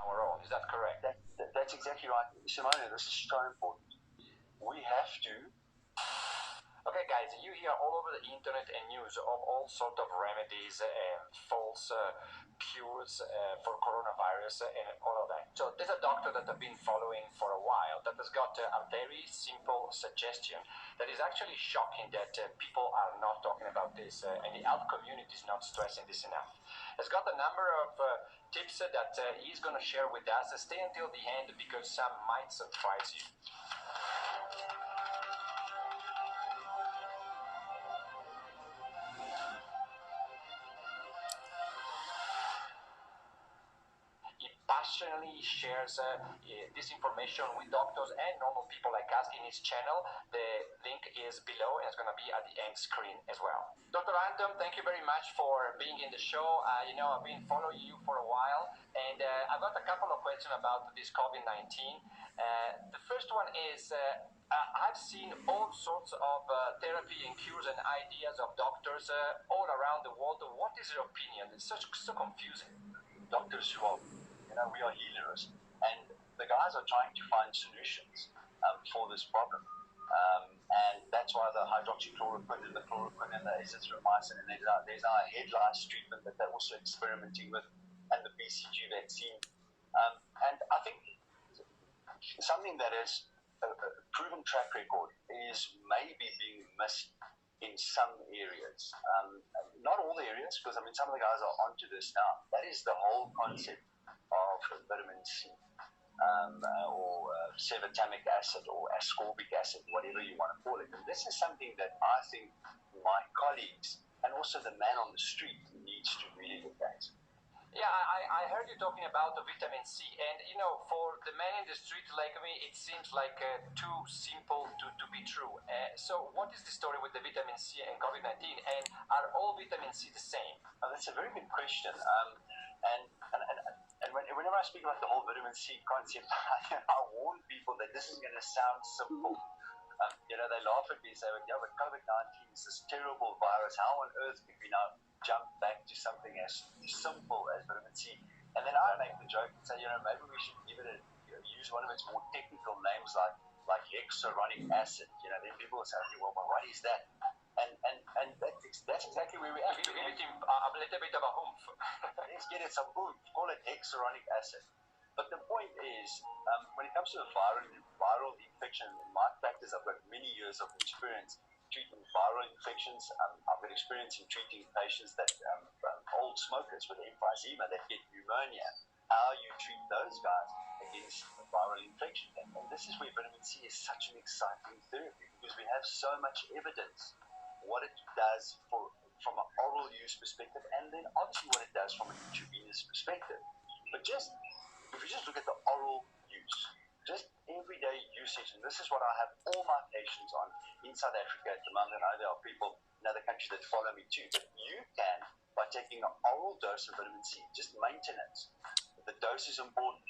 our own. Is that correct? That's exactly right. Simone, this is so important. We have to. Okay, guys, you hear all over the internet and news of all sort of remedies and false cures for coronavirus and all of that. So there's a doctor that I've been following for a while that has got a very simple suggestion that is actually shocking that people are not talking about this and the health community is not stressing this enough. Has got a number of tips that he's going to share with us. Stay until the end because some might surprise you. Passionately shares this information with doctors and normal people like us in his channel. The link is below and it's going to be at the end screen as well. Dr. Anton, thank you very much for being in the show. I've been following you for a while and I've got a couple of questions about this COVID-19. The first one is I've seen all sorts of therapy and cures and ideas of doctors all around the world. What is your opinion? It's so confusing. Doctors who are we are healers, and the guys are trying to find solutions for this problem. And that's why the hydroxychloroquine and the chloroquine and the azithromycin, and there's our head lice treatment that they're also experimenting with, and the BCG vaccine. And I think something that is a proven track record is maybe being missed in some areas. Not all the areas, because some of the guys are onto this now. That is the whole concept of vitamin C, or sevotamic acid, or ascorbic acid, whatever you want to call it. And this is something that I think my colleagues and also the man on the street needs to really look at. Yeah, I heard you talking about the vitamin C, and for the man in the street like me, it seems like too simple to be true. So what is the story with the vitamin C and COVID-19, and are all vitamin C the same? That's a very good question. And whenever I speak about the whole vitamin C concept, I warn people that this is going to sound simple. They laugh at me and say, yeah, but COVID-19 is this terrible virus. How on earth could we now jump back to something as simple as vitamin C? And then I make the joke and say, maybe we should give it use one of its more technical names like Exerotic Acid. Then people will say, okay, well, what is that? And that's exactly where we are. To give it a little bit of a oomph. Let's get it some oomph. Call it Exerotic Acid. But the point is, when it comes to a viral infection, in my practice, I've got many years of experience treating viral infections. I've got experience in treating patients that old smokers with emphysema that get pneumonia. How you treat those guys against a viral infection. And this is where vitamin C is such an exciting therapy, because we have so much evidence what it does from an oral use perspective, and then obviously what it does from an intravenous perspective. But if you just look at the oral use, just everyday usage, and this is what I have all my patients on in South Africa at the moment. I know there are people in other countries that follow me too, but you can, by taking an oral dose of vitamin C, just maintenance. The dose is important.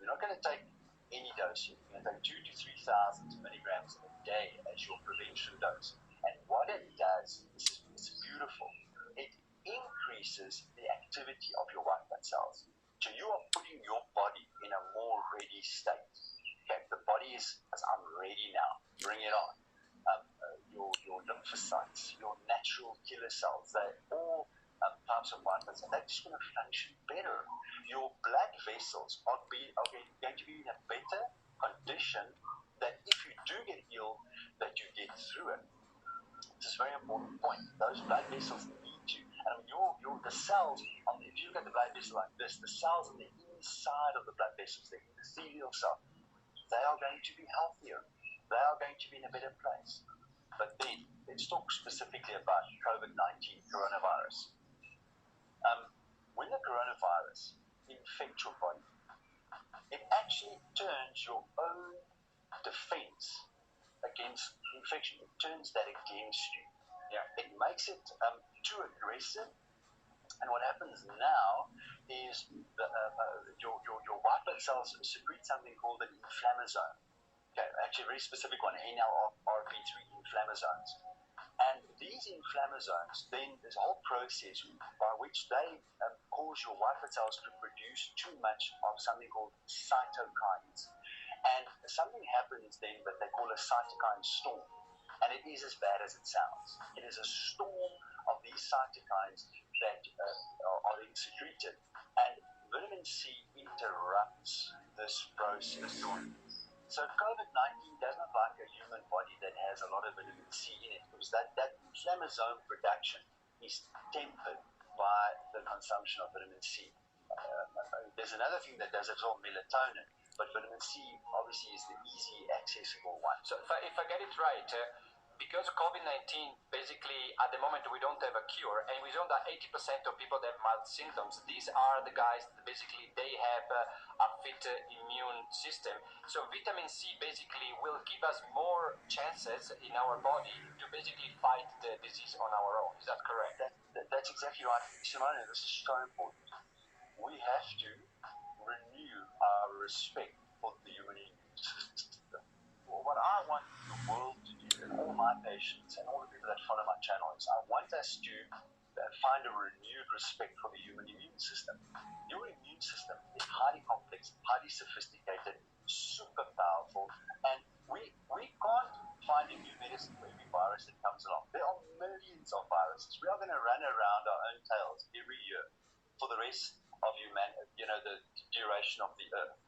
You're not going to take any dose. You're going to take 2,000 to 3,000 milligrams a day as your prevention dose. And what it does, it's beautiful. It increases the activity of your white blood cells. So you are putting your body in a more ready state. Okay, the body is, I'm ready now. Bring it on. Your lymphocytes, your natural killer cells, they're all types of white blood cells. They're just going to function better. Your blood vessels are going to be in a better condition that if you do get ill, that you get through it. This is a very important point. Those blood vessels need to, the cells, if you look at the blood vessel like this, the cells on the inside of the blood vessels, the endothelial cell, they are going to be healthier. They are going to be in a better place. But then, let's talk specifically about COVID-19 coronavirus. When the coronavirus infects your body, it actually turns your own defense against infection. It turns that against you. Yeah. It makes it too aggressive. And what happens now is your white blood cells secrete something called an inflammasome. Okay, actually a very specific one, NLRP3 inflammasomes. And these inflammasomes, then there's a whole process by which they cause your white blood cells to produce too much of something called cytokines. And something happens then that they call a cytokine storm. And it is as bad as it sounds. It is a storm of these cytokines that are then secreted. And vitamin C interrupts this process. So COVID-19 does not like a human body that has a lot of vitamin C in it, because that inflammasome production is tempered by the consumption of vitamin C. There's another thing that does it as well, melatonin, but vitamin C obviously is the easy accessible one. So if I get it right, because COVID-19, basically at the moment we don't have a cure, and we know that 80% of people that have mild symptoms, these are the guys that basically they have a fit immune system. So vitamin C basically will give us more chances in our body to basically fight the disease on our own. Is that correct? That's exactly right, Simone. This is so important. We have to renew our respect for the human immune system. What I want the world to do, and all my patients and all the people that follow my channel, is I want us to find a renewed respect for the human immune system. Your immune system is highly complex, highly sophisticated, super powerful, and we can't find a new medicine for every virus that comes along. There are millions of viruses. We are going to run around our own tails every year for the rest of the duration of the earth.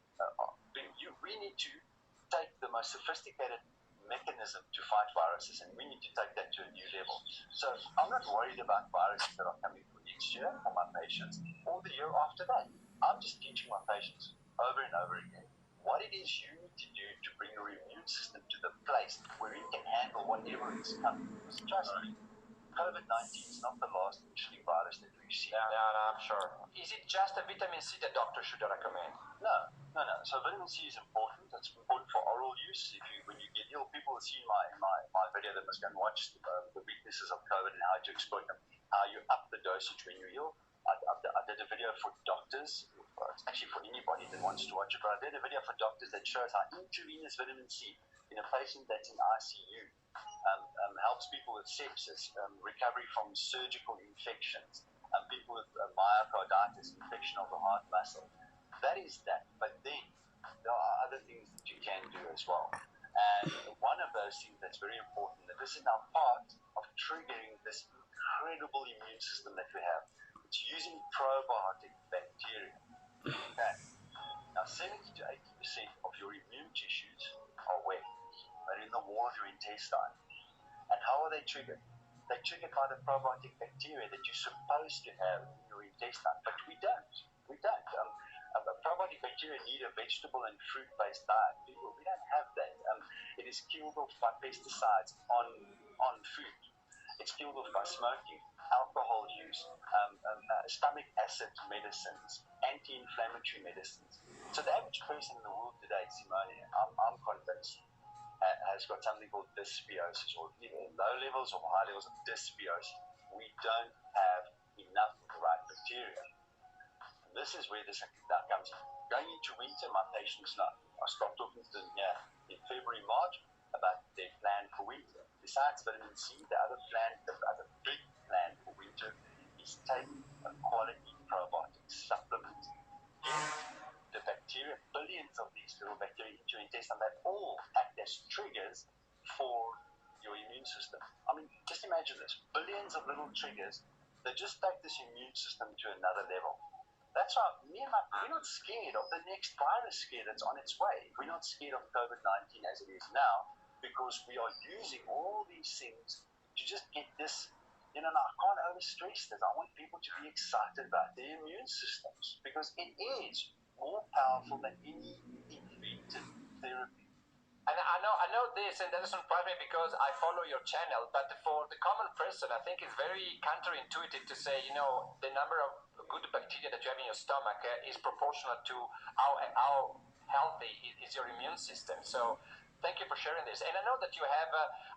We need to take the most sophisticated mechanism to fight viruses, and we need to take that to a new level. So I'm not worried about viruses that are coming for next year for my patients or the year after that. I'm just teaching my patients over and over again what it is you need to do to bring your immune system to the place where it can handle whatever is coming. Because trust me, COVID-19 is not the last interesting virus that we've seen. Yeah, I'm sure. Is it just a vitamin C the doctor should recommend? No. So vitamin C is important. It's important for oral use. When you get ill, people have seen my video that must go and watch the weaknesses of COVID and how to exploit them, how you up the dosage when you're ill. I did a video for doctors. It's actually for anybody that wants to watch it, but I did a video for doctors that shows how intravenous vitamin C in a patient that's in ICU helps people with sepsis, recovery from surgical infections, people with myocarditis, infection of the heart muscle. That is that. But then there are other things that you can do as well. And one of those things that's very important, that this is now part of triggering this incredible immune system that we have. It's using probiotic bacteria. Okay. Now 70 to 80% of your immune tissues are wet. They're in the wall of your intestine. And how are they triggered? They're triggered by the probiotic bacteria that you're supposed to have in your intestine, but we don't. Probiotic bacteria need a vegetable and fruit-based diet. People, we don't have that. It is killed off by pesticides on food. It's killed off by smoking, alcohol use, stomach acid medicines, anti-inflammatory medicines. So the average person in the world today, Simone, I'm convinced, has got something called dysbiosis, or low levels or high levels of dysbiosis. We don't have enough of the right bacteria. And this is where this now comes in. Going into winter, my patients now, I stopped talking to them here in February, March about their plan for winter. Besides vitamin C, the other big plan for winter is take a quality probiotic supplement. The bacteria, billions of these little bacteria into your intestine that all act as triggers for your immune system. I mean, just imagine this, billions of little triggers that just take this immune system to another level. That's why we're not scared of the next virus scare that's on its way. We're not scared of COVID-19 as it is now, because we are using all these things to just get this. Now I can't overstress this. I want people to be excited about their immune systems, because it is more powerful than any invented therapy. And I know this, and that doesn't surprise me because I follow your channel. But for the common person, I think it's very counterintuitive to say, the number of good bacteria that you have in your stomach is proportional to how healthy is your immune system. So thank you for sharing this. And I know that you have,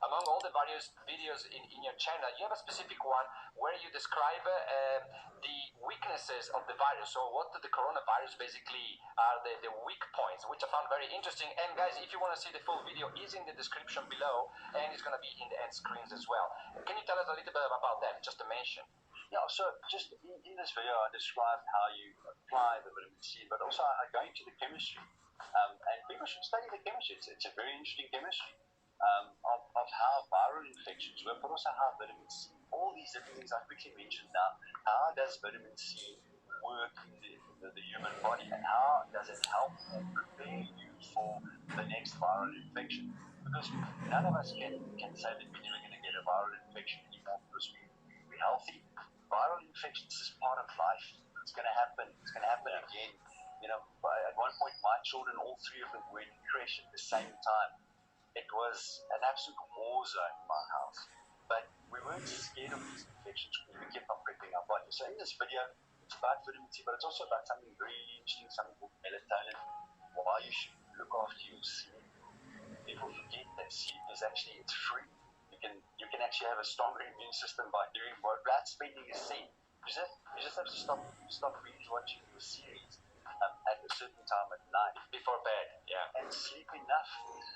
among all the various videos in your channel, you have a specific one where you describe the weaknesses of the virus, or what the coronavirus basically are the weak points, which I found very interesting. And guys, if you want to see the full video, is in the description below, and it's going to be in the end screens as well. Can you tell us a little bit about that, just to mention? Yeah, so just in this video, I described how you apply the vitamin C, but also I go into the chemistry. And people should study the chemistry. It's a very interesting chemistry of how viral infections work, but also how vitamin C, all these different things I quickly mentioned now. How does vitamin C work in the human body, and how does it help and prepare you for the next viral infection? Because none of us can say that we're never going to get a viral infection anymore because we're healthy. Viral infections is part of life. It's going to happen. It's going to happen again. You know, at one point, my children, all three of them, were in creche at the same time. It was an absolute war zone in my house. But we weren't scared of these infections because we kept on prepping our body. So in this video, it's about vitamin C, but it's also about something very interesting, something called melatonin. Why you should look after your sleep. People forget that sleep is actually, it's free. You can actually have a stronger immune system by doing without spending a cent. You just have to stop binge watching your series at a certain time at night Before bed, yeah. and sleep enough.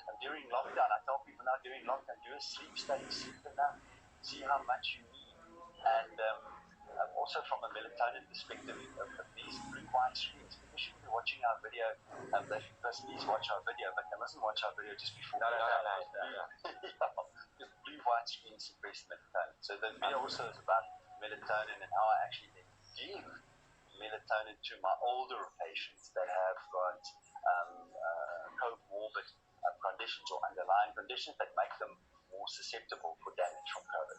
And during lockdown, I tell people now during lockdown, do a sleep study, sleep enough, see how much you need. And also from a melatonin perspective, these blue-white screens, people should be watching our video. They should please watch our video, but they mustn't watch our video just before. No. The blue-white screen suppress melatonin. So the video also is about melatonin and how I actually then give melatonin to my older patients that have got comorbid conditions or underlying conditions that make them more susceptible for damage from COVID.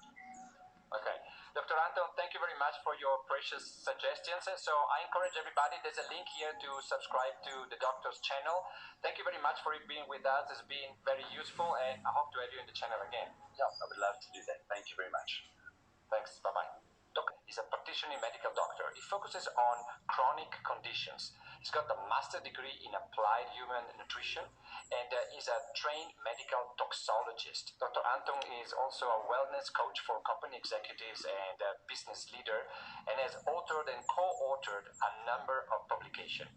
Okay. Dr. Anton, thank you very much for your precious suggestions. So I encourage everybody, there's a link here to subscribe to the doctor's channel. Thank you very much for being with us. It's been very useful, and I hope to have you in the channel again. Yeah, I would love to do that. Thank you very much. Thanks. Bye-bye. Doc is a practicing medical doctor. He focuses on chronic conditions. He's got a master's degree in applied human nutrition and is a trained medical toxologist. Dr. Anton is also a wellness coach for company executives and a business leader and has authored and co-authored a number of publications.